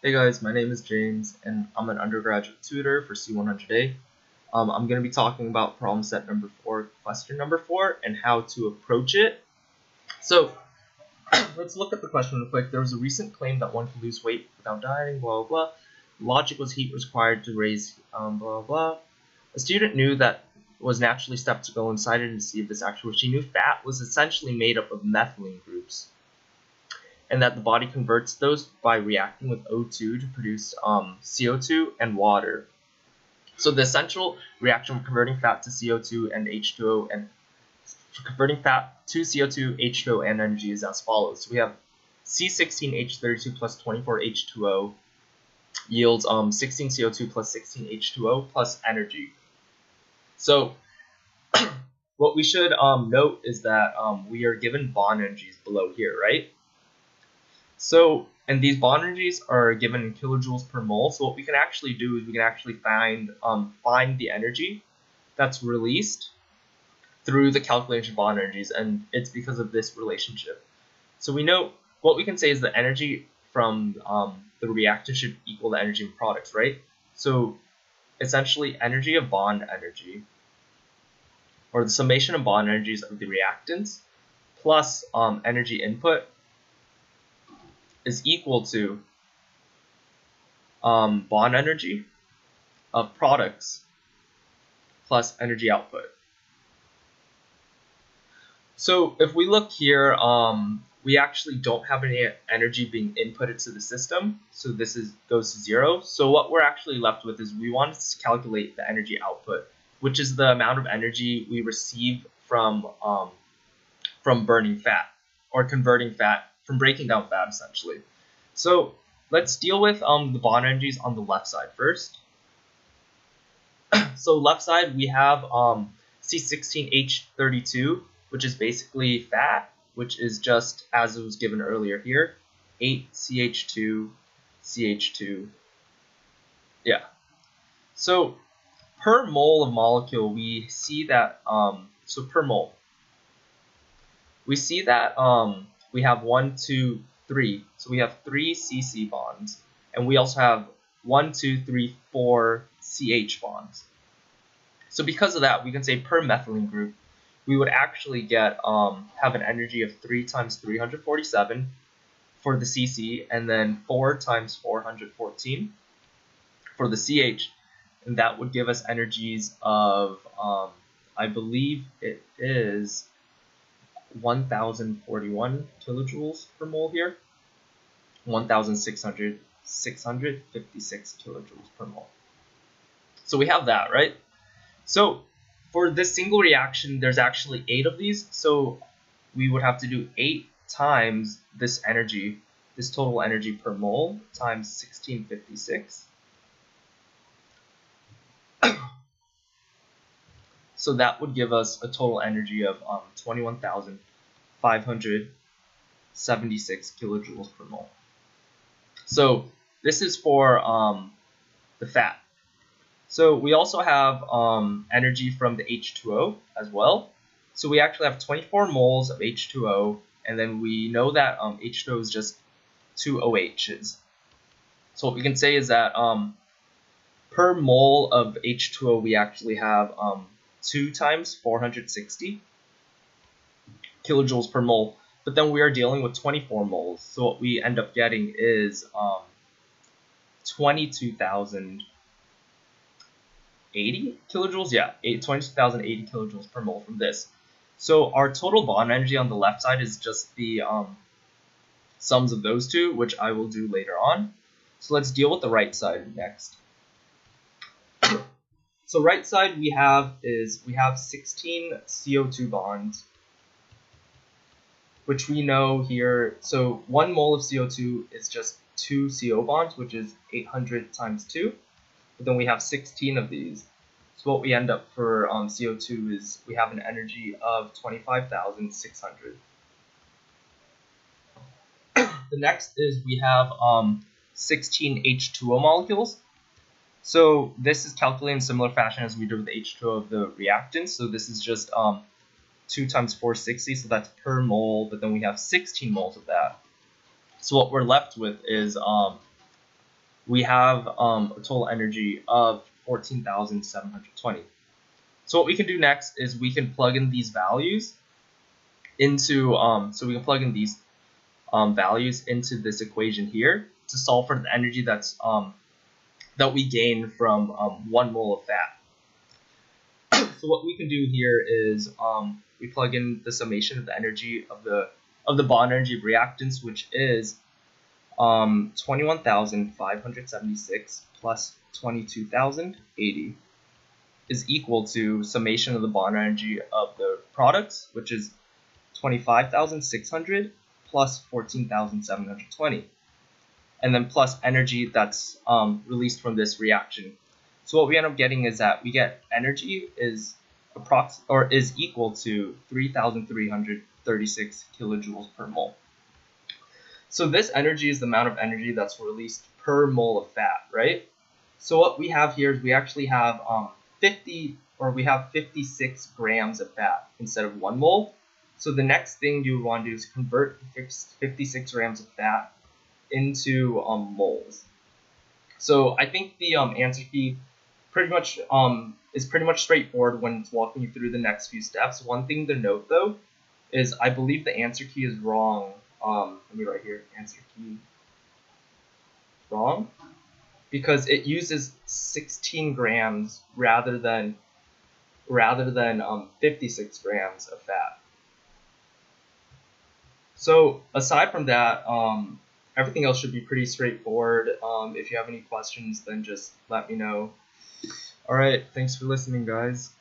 Hey guys, my name is James and I'm an undergraduate tutor for C100A. I'm going to be talking about problem set number 4, question number 4, and how to approach it. So let's look at the question real quick. There was a recent claim that one could lose weight without dieting, blah, blah, blah. Logic was heat required to raise, blah, blah, blah. A student knew that was naturally skeptical and cited to see if this actually, she knew fat was essentially made up of methylene groups, and that the body converts those by reacting with O2 to produce CO2 and water. So the essential reaction of converting fat to CO2 and H2O, and converting fat to CO2, H2O, and energy is as follows. So we have C16H32 plus 24H2O yields 16CO2 plus 16H2O plus energy. So what we should note is that we are given bond energies below here, right? So, and these bond energies are given in kilojoules per mole. So what we can actually do is we can actually find the energy that's released through the calculation of bond energies, and it's because of this relationship. So we know what we can say is the energy from the reactant should equal the energy in products, right? So essentially energy of bond energy, or the summation of bond energies of the reactants plus energy input, is equal to bond energy of products plus energy output. So if we look here, we actually don't have any energy being inputted to the system, so this goes to 0. So what we're actually left with is we want to calculate the energy output, which is the amount of energy we receive from burning fat, or converting fat, from breaking down fat essentially. So let's deal with the bond energies on the left side first. So left side we have C16H32, which is basically fat, which is just as it was given earlier here, 8CH2, CH2. Yeah. So per mole of molecule, we see that so per mole, we see that we have 1, 2, 3. So we have 3 CC bonds, and we also have 1, 2, 3, 4 CH bonds. So because of that, we can say per methylene group, we would actually get have an energy of 3 times 347 for the CC, and then 4 times 414 for the CH, and that would give us energies of I believe it is 1041 kilojoules per mole here, 1656 kilojoules per mole. So we have that, right? So for this single reaction, there's actually 8 of these, so we would have to do 8 times this energy, this total energy per mole, times 1656. So that would give us a total energy of 21,576 kilojoules per mole. So this is for the fat. So we also have energy from the H2O as well. So we actually have 24 moles of H2O, and then we know that H2O is just 2 OHs. So what we can say is that per mole of H2O, we actually have 2 times 460 kilojoules per mole, but then we are dealing with 24 moles, so what we end up getting is 22,080 kilojoules, yeah, 22,080 kilojoules per mole from this. So our total bond energy on the left side is just the sums of those two, which I will do later on. So let's deal with the right side next. So right side we have 16 CO2 bonds, which we know here. So 1 mole of CO2 is just 2 CO bonds, which is 800 times 2. But then we have 16 of these. So what we end up for CO2 is we have an energy of 25,600. The next is we have 16 H2O molecules. So this is calculated in similar fashion as we did with the H2O of the reactant. So this is just 2 times 460, so that's per mole, but then we have 16 moles of that. So what we're left with is we have a total energy of 14,720. So what we can do next is we can plug in these values into values into this equation here to solve for the energy that's that we gain from 1 mole of fat. So what we can do here is we plug in the summation of the energy of the bond energy of reactants, which is 21,576 plus 22,080 is equal to summation of the bond energy of the products, which is 25,600 plus 14,720, and then plus energy that's released from this reaction. So what we end up getting is that we get energy is equal to 3,336 kilojoules per mole. So this energy is the amount of energy that's released per mole of fat, right? So what we have here is we actually have 56 grams of fat instead of 1 mole. So the next thing you would want to do is convert 56 grams of fat into moles. So I think the answer key is pretty much straightforward when it's walking you through the next few steps. One thing to note though is I believe the answer key is wrong. Let me write here, answer key wrong, because it uses 16 grams rather than 56 grams of fat. So aside from that, everything else should be pretty straightforward. If you have any questions, then just let me know. All right, thanks for listening, guys.